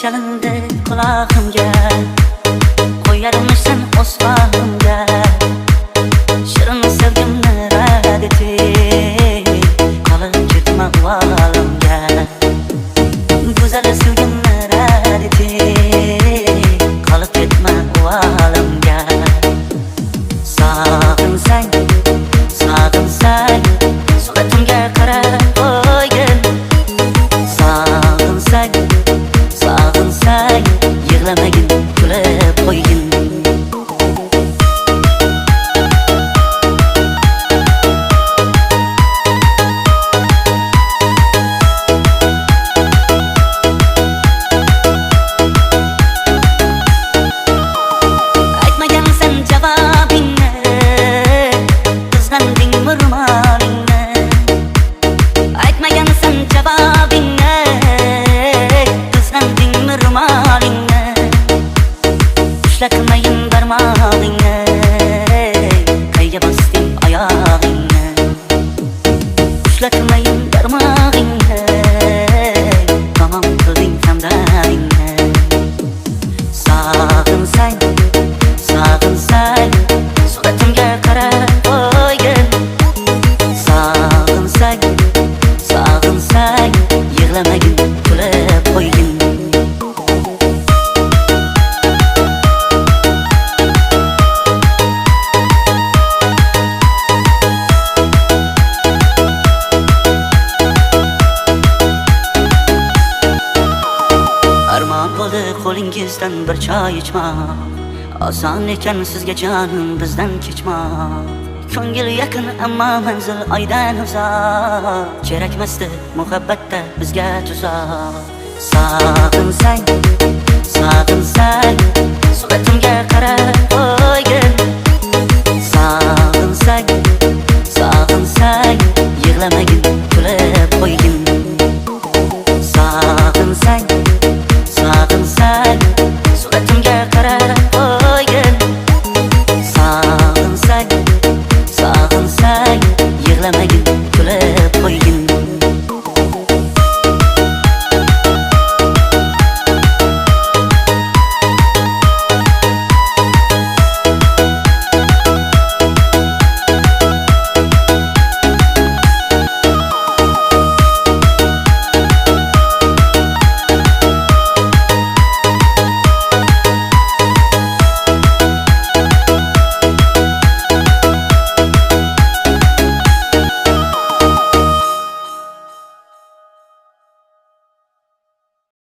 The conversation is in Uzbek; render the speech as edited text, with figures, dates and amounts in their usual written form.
chalindi qulog'imga, qo'yarmisan o'z bag'rimga. Shirin sevgimni rad etib, qolib ketma volimga. Go'zal sevgimni rad etib, qolib ketma volimga. Sog'insang, sog'insang, suratimga qarab qo'ygin. Sog'insang, sog'insang, yig'lamagin, kulib qo'ygin. Aytmagansan javobingni, qizg'andingmi ro'molingni. Aytmagansan javobingni, qizg'andingmi ro'molingni. Ushlaqmayin barmog'ingni, qayga bosding oyog'ingni. Ushlaqmayin barmog'ingni, tamom qilding hamdardingni. Sog'insang, sog'insang, suratimga qarab qo'ygin. Sog'insang, sog'insang, yig'lamagin, kulib qo'ygin. Armon bo'ldi qo'lingizdan bir choy ichmoq, oson ekan sizga jonim bizdan kechmoq. Ko'ngil yaqin ammo manzil oydan uzoq, kerakmasdi muhabbatda bizga tuzoq. Sog'insang, sog'insang, suratimga qarab qo'ygin.